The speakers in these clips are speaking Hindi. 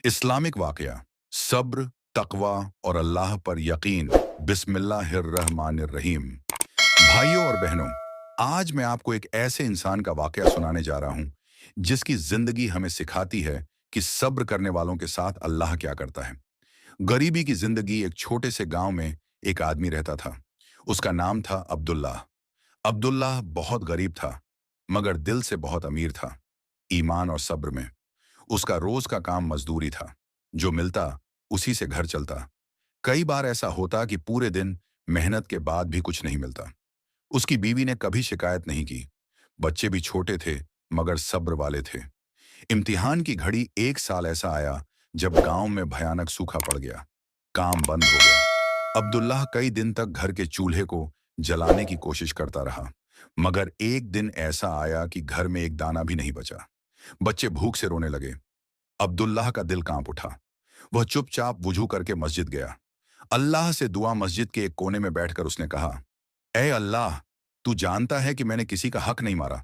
इस्लामिक वाकया सब्र, तकवा और अल्लाह पर यकीन। बिस्मिल्लाहिर्रहमानिर्रहीम। भाइयों और बहनों, आज मैं आपको एक ऐसे इंसान का वाकया सुनाने जा रहा हूं जिसकी जिंदगी हमें सिखाती है कि सब्र करने वालों के साथ अल्लाह क्या करता है। गरीबी की जिंदगी। एक छोटे से गांव में एक आदमी रहता था। उसका नाम था अब्दुल्लाह। अब्दुल्लाह बहुत गरीब था, मगर दिल से बहुत अमीर था, ईमान और सब्र में। उसका रोज का काम मजदूरी था। जो मिलता उसी से घर चलता। कई बार ऐसा होता कि पूरे दिन मेहनत के बाद भी कुछ नहीं मिलता। उसकी बीवी ने कभी शिकायत नहीं की। बच्चे भी छोटे थे, मगर सब्र वाले थे। इम्तिहान की घड़ी। एक साल ऐसा आया जब गांव में भयानक सूखा पड़ गया। काम बंद हो गया। अब्दुल्लाह कई दिन तक घर के चूल्हे को जलाने की कोशिश करता रहा, मगर एक दिन ऐसा आया कि घर में एक दाना भी नहीं बचा। बच्चे भूख से रोने लगे। अब्दुल्लाह का दिल कांप उठा। वह चुपचाप वुजू करके मस्जिद गया। अल्लाह से दुआ। मस्जिद के एक कोने में बैठकर उसने कहा, ऐ अल्लाह, तू जानता है कि मैंने किसी का हक नहीं मारा।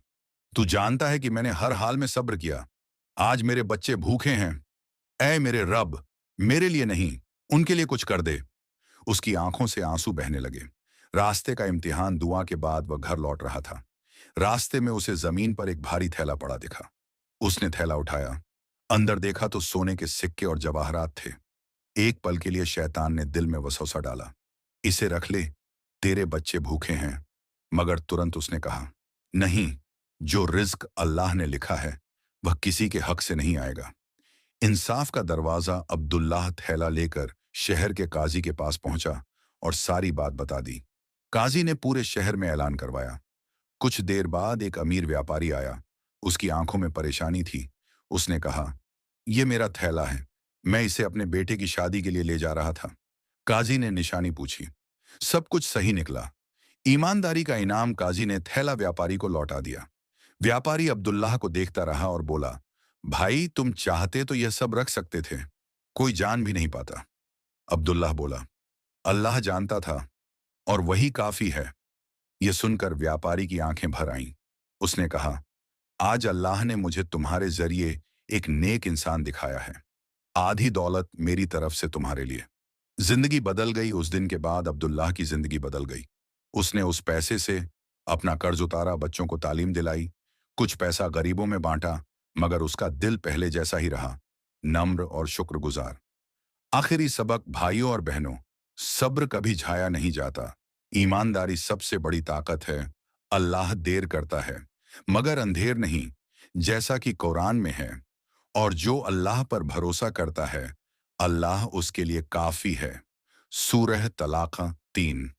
तू जानता है कि मैंने हर हाल में सब्र किया। आज मेरे बच्चे भूखे हैं। ऐ मेरे रब, मेरे लिए नहीं, उनके लिए कुछ कर दे। उसकी आंखों से आंसू बहने लगे। रास्ते का इम्तिहान दुआ के बाद वह घर लौट रहा था। रास्ते में उसे जमीन पर एक भारी थैला पड़ा दिखा। उसने थैला उठाया। अंदर देखा तो सोने के सिक्के और जवाहरात थे। एक पल के लिए शैतान ने दिल में वसवसा डाला, इसे रख ले, तेरे बच्चे भूखे हैं। मगर तुरंत उसने कहा, नहीं, जो रिज्क अल्लाह ने लिखा है वह किसी के हक से नहीं आएगा। इंसाफ का दरवाजा। अब्दुल्लाह थैला लेकर शहर के काजी के पास पहुंचा और सारी बात बता दी। काजी ने पूरे शहर में ऐलान करवाया। कुछ देर बाद एक अमीर व्यापारी आया। उसकी आंखों में परेशानी थी। उसने कहा, यह मेरा थैला है, मैं इसे अपने बेटे की शादी के लिए ले जा रहा था। काजी ने निशानी पूछी। सब कुछ सही निकला। ईमानदारी का इनाम। काजी ने थैला व्यापारी को लौटा दिया। व्यापारी अब्दुल्लाह को देखता रहा और बोला, भाई, तुम चाहते तो यह सब रख सकते थे, कोई जान भी नहीं पाता। अब्दुल्लाह बोला, अल्लाह जानता था और वही काफी है। यह सुनकर व्यापारी की आंखें भर आईं। उसने कहा, आज अल्लाह ने मुझे तुम्हारे जरिए एक नेक इंसान दिखाया है। आधी दौलत मेरी तरफ से तुम्हारे लिए। जिंदगी बदल गई। उस दिन के बाद अब्दुल्लाह की जिंदगी बदल गई। उसने उस पैसे से अपना कर्ज उतारा, बच्चों को तालीम दिलाई, कुछ पैसा गरीबों में बांटा, मगर उसका दिल पहले जैसा ही रहा, नम्र और शुक्रगुजार। आखिरी सबक। भाइयों और बहनों, सब्र कभी झाया नहीं जाता। ईमानदारी सबसे बड़ी ताकत है। अल्लाह देर करता है, मगर अंधेर नहीं, जैसा कि कुरान में है। और जो अल्लाह पर भरोसा करता है, अल्लाह उसके लिए काफी है। सूरह तलाक़ 3।